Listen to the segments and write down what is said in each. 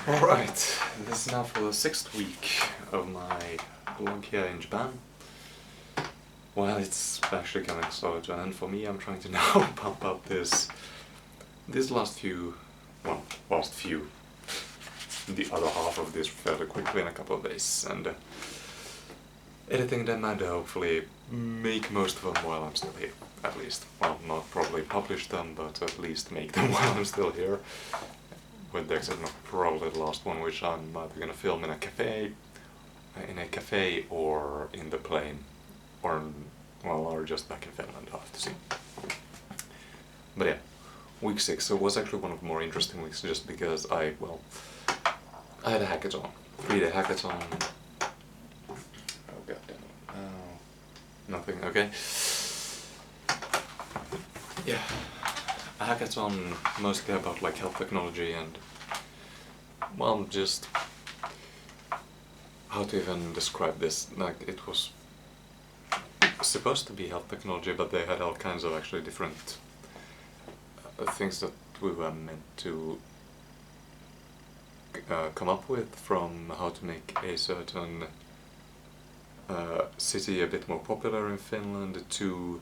Alright, this is now for the 6th week of my blog here in Japan. Well, it's actually coming slow to an end for me. I'm trying to now pump up this last few, the other half of this fairly quickly in a couple of days, and editing them and hopefully make most of them while I'm still here, at least. Well, not probably publish them, but at least make them while I'm still here. With the exception of probably the last one, which I'm either gonna film in a cafe, or in the plane, or just back in Finland. I'll have to see. But yeah, week 6. So it was actually one of the more interesting weeks, just because I had a hackathon, 3-day hackathon. Oh god damn it! Nothing. Okay. Yeah. A hackathon mostly about like health technology and, well, just how to even describe this. Like, it was supposed to be health technology, but they had all kinds of actually different things that we were meant to come up with, from how to make a certain city a bit more popular in Finland, to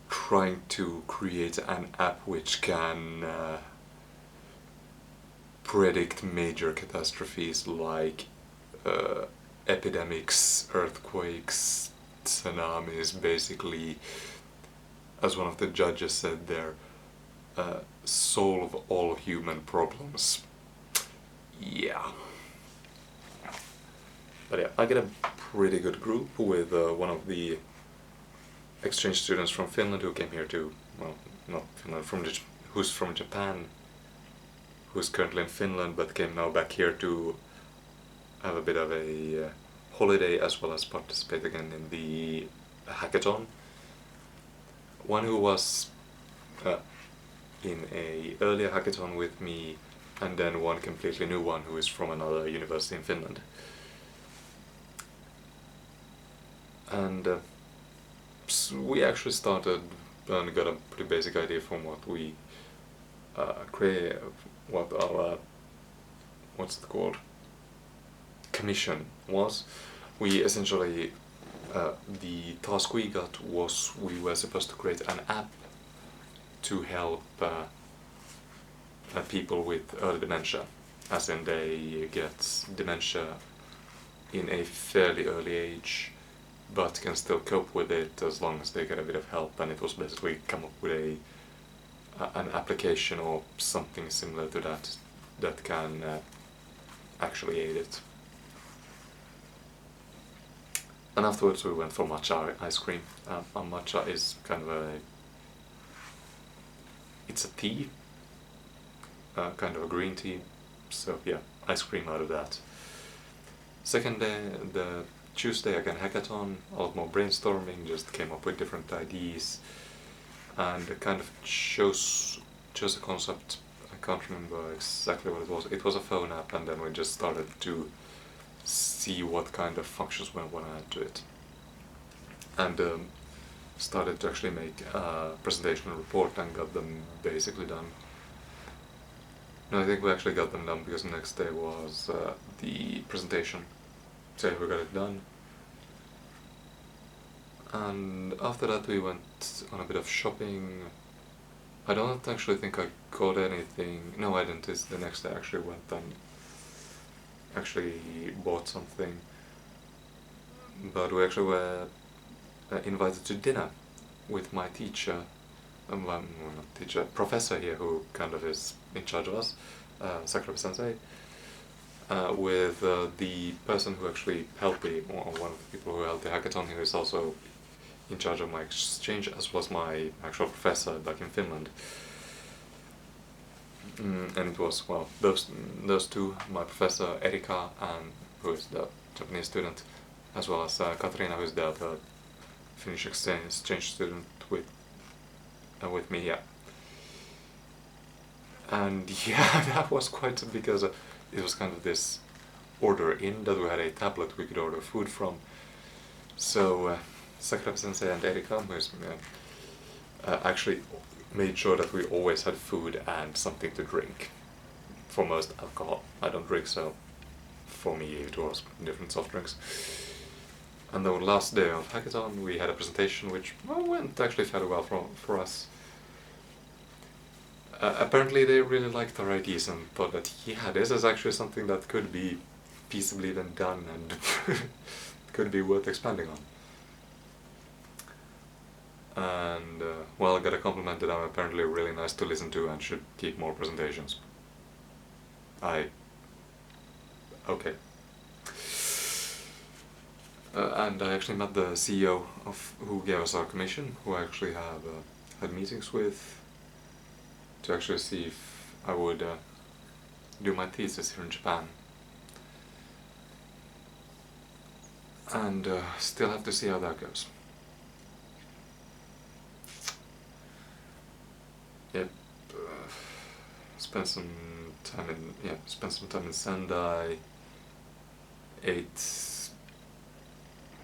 trying to create an app which can predict major catastrophes like epidemics, earthquakes, tsunamis, basically, as one of the judges said there, solve all human problems. Yeah. But yeah, I get a pretty good group with one of the exchange students from Finland who came here to, well, not Finland, who's from Japan, who's currently in Finland but came now back here to have a bit of a holiday, as well as participate again in the hackathon. One who was in a earlier hackathon with me, and then one completely new one who is from another university in Finland. And we actually started and got a pretty basic idea from what we what our commission was. We essentially, the task we got was we were supposed to create an app to help people with early dementia, as in they get dementia in a fairly early age, but can still cope with it as long as they get a bit of help. And it was basically come up with an application or something similar to that can actually aid it. And afterwards we went for matcha ice cream. And matcha is kind of it's a tea, kind of a green tea, so yeah, ice cream out of that. Second day, the Tuesday, again hackathon, a lot more brainstorming, just came up with different ideas, and kind of chose a concept. I can't remember exactly what it was. It was a phone app, and then we just started to see what kind of functions we want to add to it, and started to actually make a presentation and report, and got them basically done. No, I think we actually got them done, because the next day was the presentation. So we got it done. And after that we went on a bit of shopping. I don't actually think I got anything. No, I didn't. It's the next day I actually went and actually bought something. But we actually were invited to dinner with my teacher, professor here, who kind of is in charge of us, Sakura Sensei, with the person who actually helped me, or one of the people who held the hackathon, who is also in charge of my exchange, as was my actual professor back in Finland. And it was, well, those two, my professor Erika, who is the Japanese student, as well as Katarina, who is the Finnish exchange student with me, yeah. And yeah, that was quite, because it was kind of this order in that we had a tablet we could order food from. So Sakura Sensei and Erika, who is actually made sure that we always had food and something to drink for most alcohol. I don't drink, so for me it was different soft drinks. And the last day of hackathon we had a presentation which went actually fairly well for us. Apparently they really liked our ideas and thought that, yeah, this is actually something that could be feasibly then done and could be worth expanding on. And, well, I got a compliment that I'm apparently really nice to listen to and should keep more presentations. Okay. And I actually met the CEO of who gave us our commission, who I actually have had meetings with to actually see if I would do my thesis here in Japan. And still have to see how that goes. Yep. Spent some time in Sendai. Ate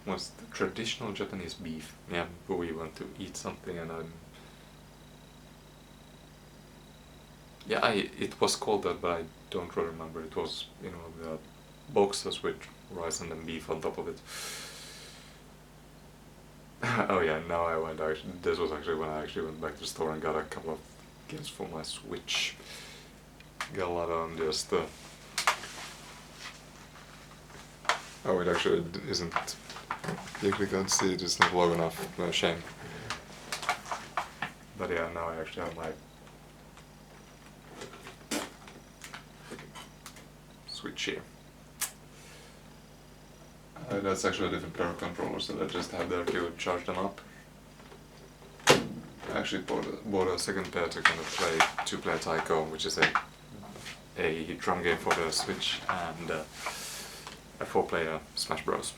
what's the traditional Japanese beef. Yeah, but we went to eat something and it was called that, but I don't really remember. It was, the boxes with rice and then beef on top of it. Oh yeah, now I went, this was actually when I actually went back to the store and got a couple of games for my Switch. Got a lot on just oh, it actually isn't, you can't see it, it's not long enough, shame. But yeah, now I actually have my Switch here. That's actually a different pair of controllers that I just have there to charge them up. I actually bought a second pair to kind of play two-player Taiko, which is a drum game for the Switch, and a four-player Smash Bros.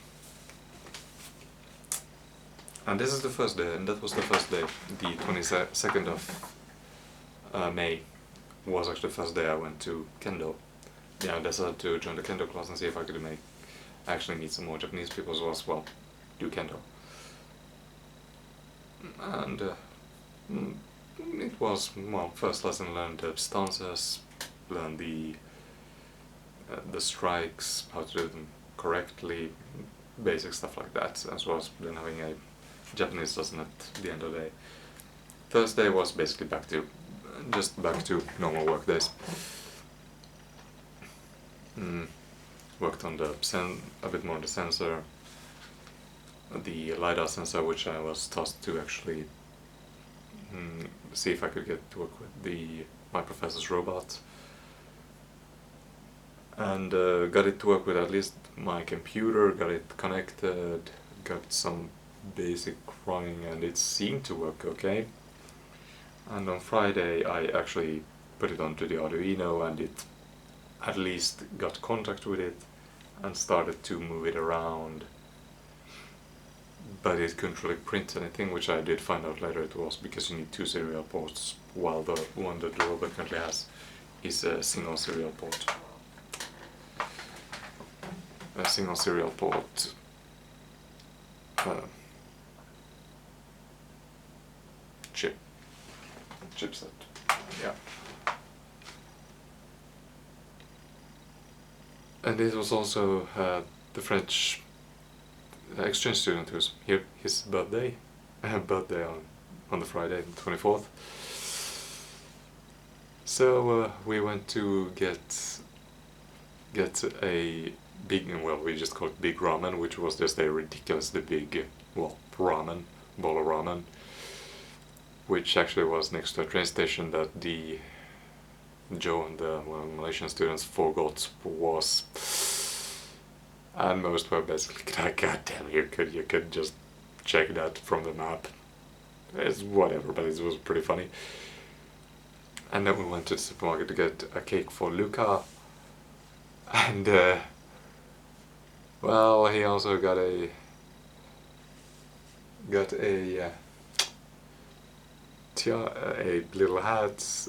And this is the first day, and that was the first day. The 22nd of May was actually the first day I went to Kendo. Yeah, I decided to join the Kendo class and see if I could actually meet some more Japanese people as well, do Kendo. And it was, well, first lesson learned the stances, learned the strikes, how to do them correctly, basic stuff like that, as well as then having a Japanese lesson at the end of the day. Thursday was basically back to normal work days. Worked on a bit more on the sensor, the LiDAR sensor, which I was tasked to actually see if I could get to work with my professor's robot, and got it to work with at least my computer, got it connected, got some basic running, and it seemed to work okay. And on Friday I actually put it onto the Arduino, and it at least got contact with it and started to move it around, but it couldn't really print anything, which I did find out later it was because you need two serial ports, while the one that the robot currently has is a single serial port. A single serial port chipset. Yeah. And it was also the French exchange student who's here, his birthday on the Friday, the 24th. So we went to get a big, well, we just called it big ramen, which was just a ridiculously big, well, ramen, bowl of ramen, which actually was next to a train station that Joe and the Malaysian students forgot was, and most were basically like, God damn, you could just check that from the map. It's whatever, but it was pretty funny. And then we went to the supermarket to get a cake for Luca, and well, he also got a little hat,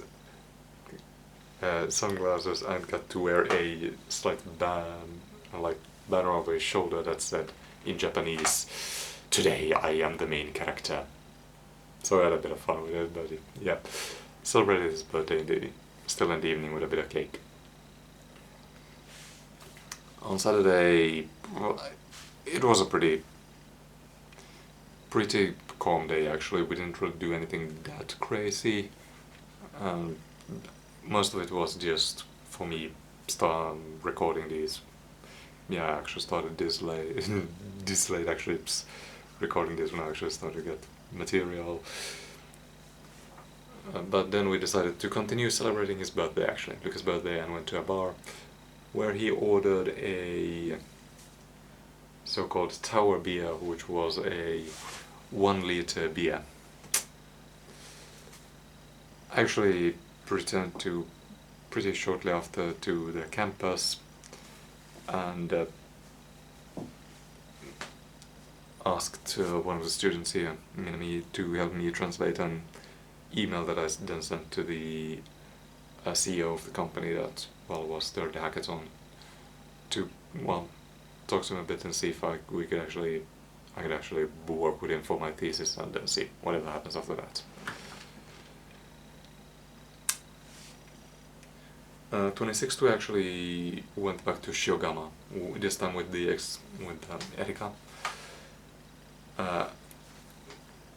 sunglasses, and got to wear a slight banner over his shoulder that said in Japanese, "Today I am the main character." So I had a bit of fun with it, but yeah, celebrated his birthday still in the evening with a bit of cake. On Saturday, well, it was a pretty calm day actually. We didn't really do anything that crazy. Um, Most of it was just for me recording these. Yeah, I actually started this late. This late actually. Recording this when I actually started to get material. But then we decided to continue celebrating his birthday actually, Lucas' birthday, and went to a bar where he ordered a so-called tower beer, which was a 1 liter beer. I actually returned to pretty shortly after to the campus and asked one of the students here, Minami, to help me translate an email that I then sent to the CEO of the company that was there at the hackathon to talk to him a bit and see if I could actually work with him for my thesis and then see whatever happens after that. 26th we actually went back to Shiogama, this time with Erika.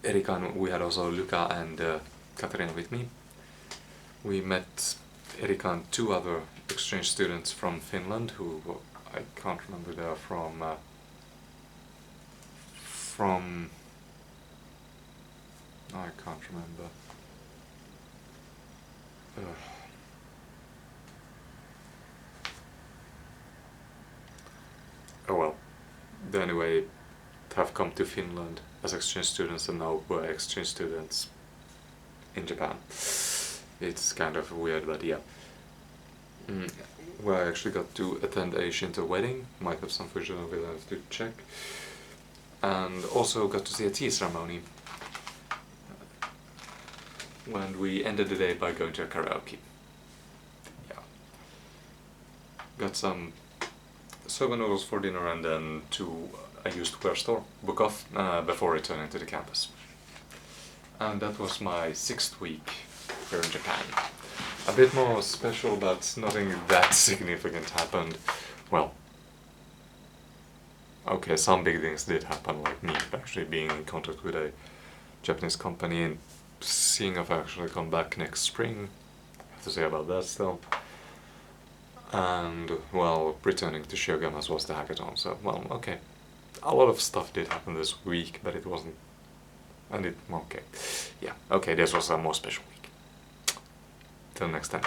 Erika, and we had also Luca and Katarina with me. We met Erika and 2 other exchange students from Finland who I can't remember, they are from I can't remember. Oh well. They anyway have come to Finland as exchange students and now were exchange students in Japan. It's kind of weird, but yeah. Where I actually got to attend a Shinto wedding, might have some footage of it, I have to check. And also got to see a tea ceremony. When we ended the day by going to a karaoke. Yeah. Got some soba noodles for dinner and then to a used wear store, book off, before returning to the campus. And that was my 6th week here in Japan. A bit more special, but nothing that significant happened. Well, okay, some big things did happen, like me actually being in contact with a Japanese company and seeing if I actually come back next spring. I have to say about that still. And, returning to Shiogama as was the hackathon, so, okay. A lot of stuff did happen this week, but it wasn't... okay. Yeah, okay, this was a more special week. Till next time.